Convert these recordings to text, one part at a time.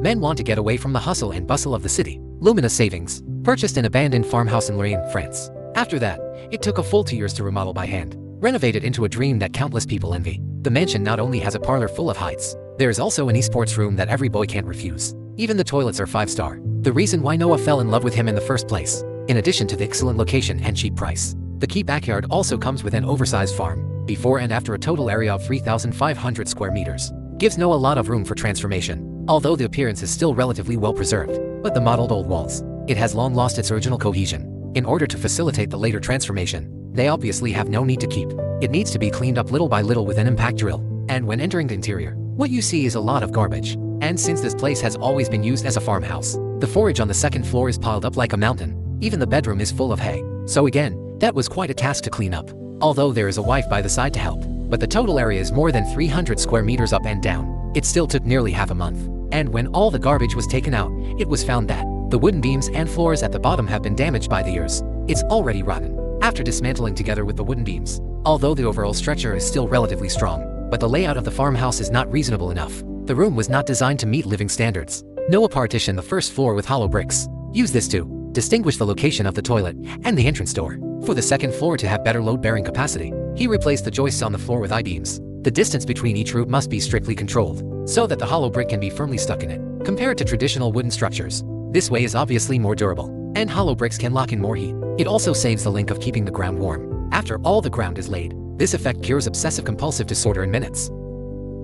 Men want to get away from the hustle and bustle of the city. Luminous savings. Purchased an abandoned farmhouse in Lorraine, France. After that, it took a full 2 years to remodel by hand. Renovated into a dream that countless people envy. The mansion not only has a parlor full of heights, there is also an esports room that every boy can't refuse. Even the toilets are 5-star. The reason why Noah fell in love with him in the first place. In addition to the excellent location and cheap price, the key backyard also comes with an oversized farm, before and after a total area of 3,500 square meters. Gives Noah a lot of room for transformation, although the appearance is still relatively well preserved. But the modeled old walls, it has long lost its original cohesion. In order to facilitate the later transformation, they obviously have no need to keep. It needs to be cleaned up little by little with an impact drill. And when entering the interior, what you see is a lot of garbage. And since this place has always been used as a farmhouse, the forage on the second floor is piled up like a mountain. Even the bedroom is full of hay. So again, that was quite a task to clean up. Although there is a wife by the side to help. But the total area is more than 300 square meters up and down. It still took nearly half a month. And when all the garbage was taken out, it was found that the wooden beams and floors at the bottom have been damaged by the years. It's already rotten. After dismantling together with the wooden beams, although the overall structure is still relatively strong, but the layout of the farmhouse is not reasonable enough. The room was not designed to meet living standards. Noah partitioned the first floor with hollow bricks. Use this to distinguish the location of the toilet and the entrance door. For the second floor to have better load-bearing capacity, he replaced the joists on the floor with I-beams. The distance between each root must be strictly controlled, so that the hollow brick can be firmly stuck in it. Compared to traditional wooden structures, this way is obviously more durable, and hollow bricks can lock in more heat. It also saves the link of keeping the ground warm. After all the ground is laid, this effect cures obsessive-compulsive disorder in minutes.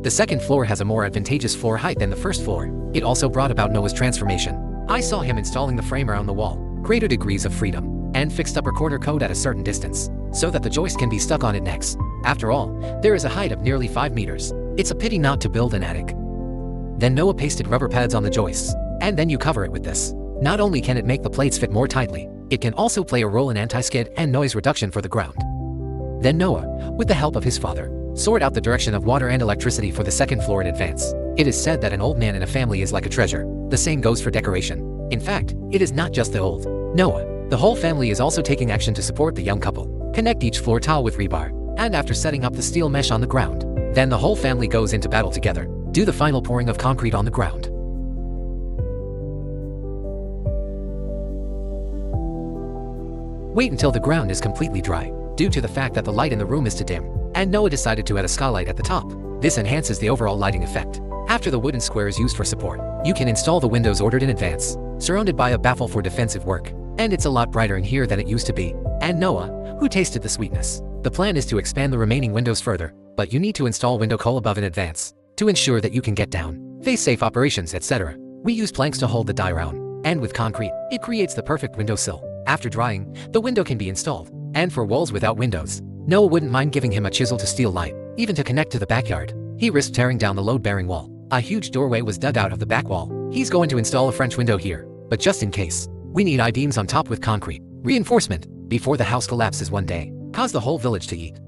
The second floor has a more advantageous floor height than the first floor. It also brought about Noah's transformation. I saw him installing the frame around the wall, greater degrees of freedom, and fixed upper corner code at a certain distance, so that the joist can be stuck on it next. After all, there is a height of nearly 5 meters. It's a pity not to build an attic. Then Noah pasted rubber pads on the joists, and then you cover it with this. Not only can it make the plates fit more tightly, it can also play a role in anti-skid and noise reduction for the ground. Then Noah, with the help of his father, sorted out the direction of water and electricity for the second floor in advance. It is said that an old man in a family is like a treasure. The same goes for decoration. In fact, it is not just the old Noah. The whole family is also taking action to support the young couple. Connect each floor tile with rebar, and after setting up the steel mesh on the ground, then the whole family goes into battle together. Do the final pouring of concrete on the ground. Wait until the ground is completely dry, due to the fact that the light in the room is too dim, and Noah decided to add a skylight at the top. This enhances the overall lighting effect. After the wooden square is used for support, you can install the windows ordered in advance, surrounded by a baffle for defensive work. And it's a lot brighter in here than it used to be. And Noah, who tasted the sweetness. The plan is to expand the remaining windows further, but you need to install window cowl above in advance, to ensure that you can get down, face safe operations, etc. We use planks to hold the die round, and with concrete, it creates the perfect windowsill. After drying, the window can be installed. And for walls without windows, Noah wouldn't mind giving him a chisel to steal light, even to connect to the backyard. He risked tearing down the load-bearing wall. A huge doorway was dug out of the back wall. He's going to install a French window here, but just in case, we need I-beams on top with concrete reinforcement before the house collapses one day, cause the whole village to eat.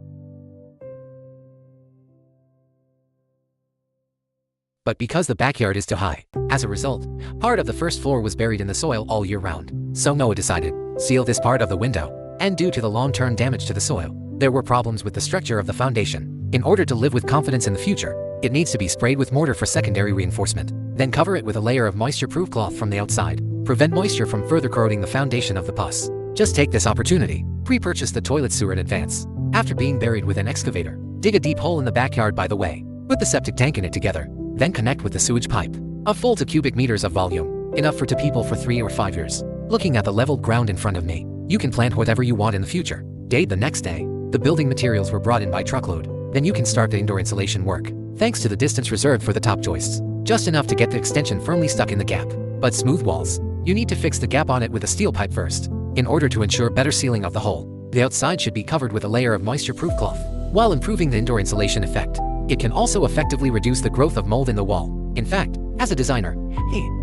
But because the backyard is too high, as a result, part of the first floor was buried in the soil all year round. So Noah decided, seal this part of the window. And due to the long-term damage to the soil, there were problems with the structure of the foundation. In order to live with confidence in the future, it needs to be sprayed with mortar for secondary reinforcement. Then cover it with a layer of moisture-proof cloth from the outside. Prevent moisture from further corroding the foundation of the pus. Just take this opportunity. Pre-purchase the toilet sewer in advance. After being buried with an excavator, dig a deep hole in the backyard by the way. Put the septic tank in it together. Then connect with the sewage pipe. A full 2 cubic meters of volume. Enough for 2 people for 3 or 5 years. Looking at the leveled ground in front of me, you can plant whatever you want in the future. The next day, the building materials were brought in by truckload. Then you can start the indoor insulation work. Thanks to the distance reserved for the top joists. Just enough to get the extension firmly stuck in the gap. But smooth walls, you need to fix the gap on it with a steel pipe first. In order to ensure better sealing of the hole, the outside should be covered with a layer of moisture-proof cloth. While improving the indoor insulation effect, it can also effectively reduce the growth of mold in the wall. In fact, as a designer,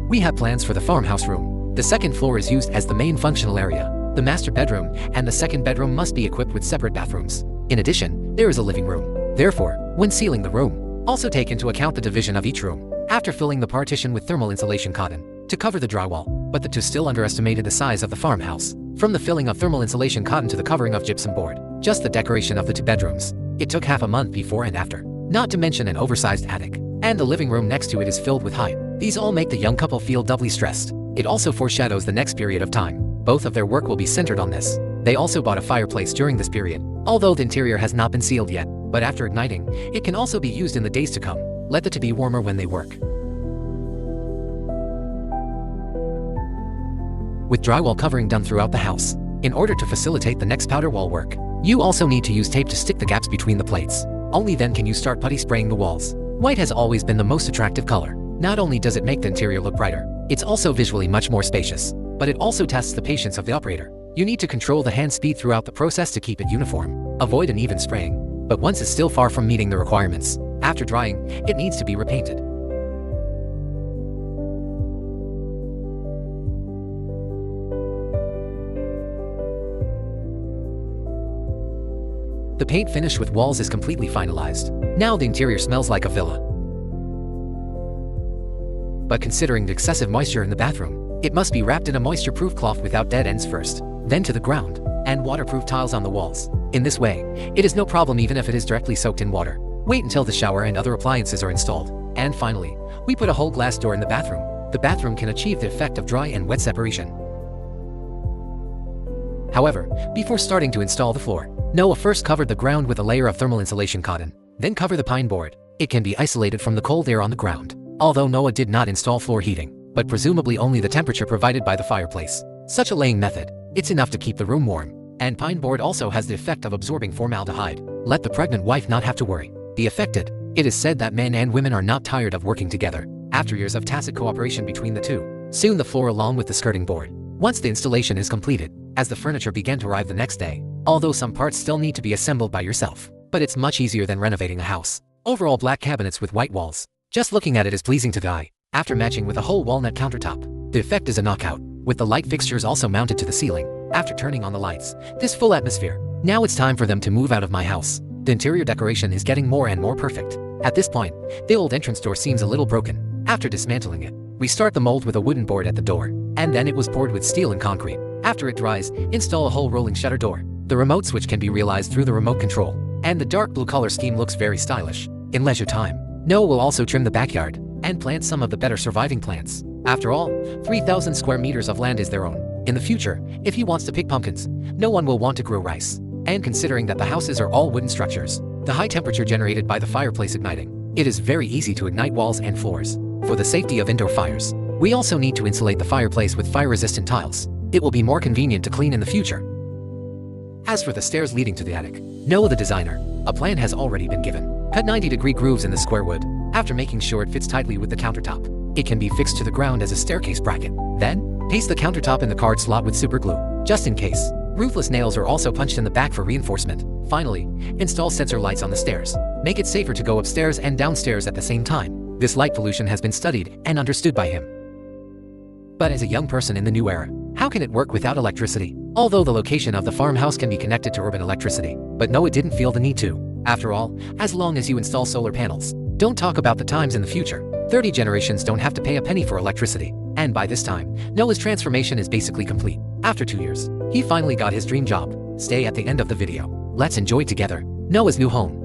we have plans for the farmhouse room. The second floor is used as the main functional area. The master bedroom and the second bedroom must be equipped with separate bathrooms. In addition, there is a living room. Therefore, when sealing the room, also take into account the division of each room. After filling the partition with thermal insulation cotton to cover the drywall, but the two still underestimated the size of the farmhouse. From the filling of thermal insulation cotton to the covering of gypsum board, just the decoration of the 2 bedrooms, it took half a month before and after. Not to mention an oversized attic, and the living room next to it is filled with height. These all make the young couple feel doubly stressed. It also foreshadows the next period of time. Both of their work will be centered on this. They also bought a fireplace during this period, although the interior has not been sealed yet, but after igniting, it can also be used in the days to come. Let the to be warmer when they work. With drywall covering done throughout the house, in order to facilitate the next powder wall work, you also need to use tape to stick the gaps between the plates. Only then can you start putty spraying the walls. White has always been the most attractive color. Not only does it make the interior look brighter, it's also visually much more spacious, but it also tests the patience of the operator. You need to control the hand speed throughout the process to keep it uniform. Avoid uneven spraying. But once it's still far from meeting the requirements, after drying, it needs to be repainted. The paint finish with walls is completely finalized. Now the interior smells like a villa. But considering the excessive moisture in the bathroom, it must be wrapped in a moisture-proof cloth without dead ends first, then to the ground, and waterproof tiles on the walls. In this way, it is no problem even if it is directly soaked in water. Wait until the shower and other appliances are installed. And finally, we put a whole glass door in the bathroom. The bathroom can achieve the effect of dry and wet separation. However, before starting to install the floor, Noah first covered the ground with a layer of thermal insulation cotton, then cover the pine board. It can be isolated from the cold air on the ground. Although Noah did not install floor heating, but presumably only the temperature provided by the fireplace. Such a laying method, it's enough to keep the room warm. And pine board also has the effect of absorbing formaldehyde. Let the pregnant wife not have to worry. Be affected. It is said that men and women are not tired of working together. After years of tacit cooperation between the two, soon the floor along with the skirting board. Once the installation is completed, as the furniture began to arrive the next day, although some parts still need to be assembled by yourself, but it's much easier than renovating a house. Overall black cabinets with white walls. Just looking at it is pleasing to the eye. After matching with a whole walnut countertop, the effect is a knockout, with the light fixtures also mounted to the ceiling. After turning on the lights, this full atmosphere. Now it's time for them to move out of my house. The interior decoration is getting more and more perfect. At this point, the old entrance door seems a little broken. After dismantling it, we start the mold with a wooden board at the door, and then it was poured with steel and concrete. After it dries, install a whole rolling shutter door. The remote switch can be realized through the remote control, and the dark blue color scheme looks very stylish. In leisure time, Noah will also trim the backyard and plant some of the better surviving plants. After all, 3,000 square meters of land is their own. In the future, if he wants to pick pumpkins, no one will want to grow rice. And considering that the houses are all wooden structures, the high temperature generated by the fireplace igniting, it is very easy to ignite walls and floors. For the safety of indoor fires, we also need to insulate the fireplace with fire-resistant tiles. It will be more convenient to clean in the future. As for the stairs leading to the attic, Noah the designer, a plan has already been given. Cut 90-degree grooves in the square wood, after making sure it fits tightly with the countertop. It can be fixed to the ground as a staircase bracket. Then, paste the countertop in the card slot with super glue, just in case. Roofless nails are also punched in the back for reinforcement. Finally, install sensor lights on the stairs. Make it safer to go upstairs and downstairs at the same time. This light pollution has been studied and understood by him. But as a young person in the new era, how can it work without electricity? Although the location of the farmhouse can be connected to urban electricity, but Noah didn't feel the need to. After all, as long as you install solar panels, don't talk about the times in the future. 30 generations don't have to pay a penny for electricity. And by this time, Noah's transformation is basically complete. After 2 years, he finally got his dream job. Stay at the end of the video. Let's enjoy together Noah's new home.